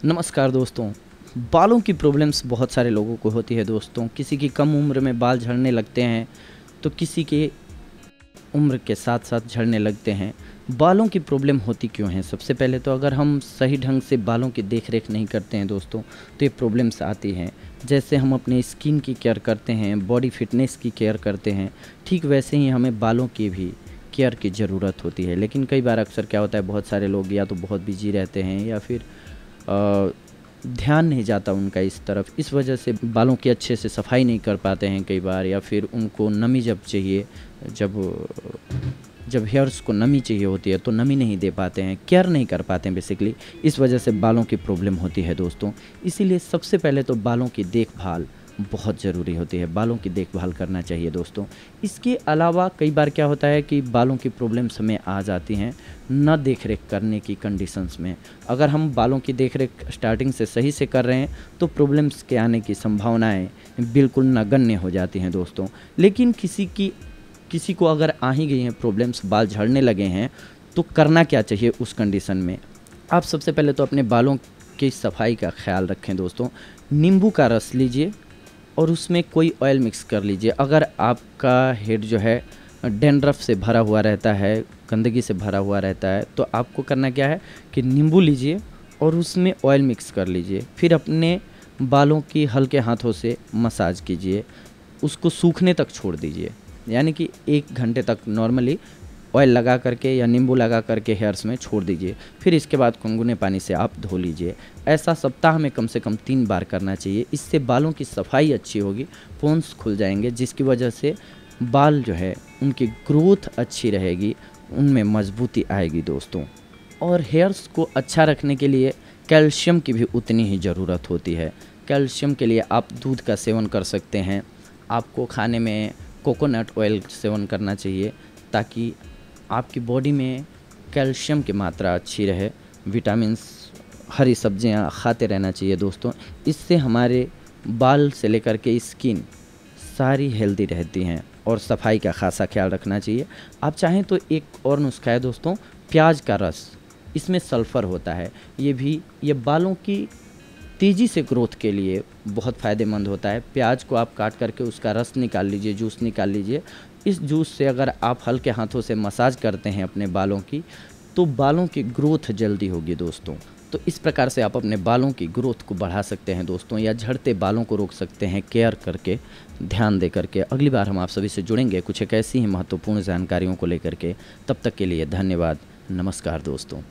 नमस्कार दोस्तों। बालों की प्रॉब्लम्स बहुत सारे लोगों को होती है दोस्तों। किसी की कम उम्र में बाल झड़ने लगते हैं तो किसी के उम्र के साथ साथ झड़ने लगते हैं। बालों की प्रॉब्लम होती क्यों है? सबसे पहले तो अगर हम सही ढंग से बालों की देख रेख नहीं करते हैं दोस्तों तो ये प्रॉब्लम्स आती हैं। जैसे हम अपने स्किन की केयर करते हैं, बॉडी फिटनेस की केयर करते हैं, ठीक वैसे ही हमें बालों की भी केयर की ज़रूरत होती है। लेकिन कई बार अक्सर क्या होता है, बहुत सारे लोग या तो बहुत बिजी रहते हैं या फिर ध्यान नहीं जाता उनका इस तरफ, इस वजह से बालों की अच्छे से सफाई नहीं कर पाते हैं कई बार, या फिर उनको नमी जब चाहिए, जब हेयर्स को नमी चाहिए होती है तो नमी नहीं दे पाते हैं, केयर नहीं कर पाते हैं बेसिकली। इस वजह से बालों की प्रॉब्लम होती है दोस्तों। इसीलिए सबसे पहले तो बालों की देखभाल बहुत ज़रूरी होती है, बालों की देखभाल करना चाहिए दोस्तों। इसके अलावा कई बार क्या होता है कि बालों की प्रॉब्लम्स हमें आ जाती हैं न देख रेख करने की कंडीशंस में। अगर हम बालों की देख रेख स्टार्टिंग से सही से कर रहे हैं तो प्रॉब्लम्स के आने की संभावनाएं बिल्कुल नगण्य हो जाती हैं दोस्तों। लेकिन किसी को अगर आ ही गई हैं प्रॉब्लम्स, बाल झड़ने लगे हैं, तो करना क्या चाहिए उस कंडीशन में? आप सबसे पहले तो अपने बालों की सफाई का ख्याल रखें दोस्तों। नींबू का रस लीजिए और उसमें कोई ऑयल मिक्स कर लीजिए। अगर आपका हेड जो है डैंड्रफ से भरा हुआ रहता है, गंदगी से भरा हुआ रहता है, तो आपको करना क्या है कि नींबू लीजिए और उसमें ऑयल मिक्स कर लीजिए। फिर अपने बालों की हल्के हाथों से मसाज कीजिए, उसको सूखने तक छोड़ दीजिए। यानी कि 1 घंटे तक नॉर्मली ऑयल लगा करके या नींबू लगा करके हेयर्स में छोड़ दीजिए। फिर इसके बाद गुनगुने पानी से आप धो लीजिए। ऐसा सप्ताह में कम से कम 3 बार करना चाहिए। इससे बालों की सफाई अच्छी होगी, पोन्स खुल जाएंगे, जिसकी वजह से बाल जो है उनकी ग्रोथ अच्छी रहेगी, उनमें मजबूती आएगी दोस्तों। और हेयर्स को अच्छा रखने के लिए कैल्शियम की भी उतनी ही ज़रूरत होती है। कैल्शियम के लिए आप दूध का सेवन कर सकते हैं। आपको खाने में कोकोनट ऑयल सेवन करना चाहिए ताकि आपकी बॉडी में कैल्शियम की मात्रा अच्छी रहे। विटामिन्स, हरी सब्जियां खाते रहना चाहिए दोस्तों। इससे हमारे बाल से लेकर के स्किन सारी हेल्दी रहती हैं। और सफाई का खासा ख्याल रखना चाहिए। आप चाहें तो एक और नुस्खा है दोस्तों, प्याज का रस। इसमें सल्फ़र होता है, ये बालों की तेज़ी से ग्रोथ के लिए बहुत फ़ायदेमंद होता है। प्याज को आप काट करके उसका रस निकाल लीजिए, जूस निकाल लीजिए। इस जूस से अगर आप हल्के हाथों से मसाज करते हैं अपने बालों की, तो बालों की ग्रोथ जल्दी होगी दोस्तों। तो इस प्रकार से आप अपने बालों की ग्रोथ को बढ़ा सकते हैं दोस्तों, या झड़ते बालों को रोक सकते हैं केयर करके, ध्यान दे करके। अगली बार हम आप सभी से जुड़ेंगे कुछ एक ऐसी ही महत्वपूर्ण जानकारियों को लेकर के। तब तक के लिए धन्यवाद। नमस्कार दोस्तों।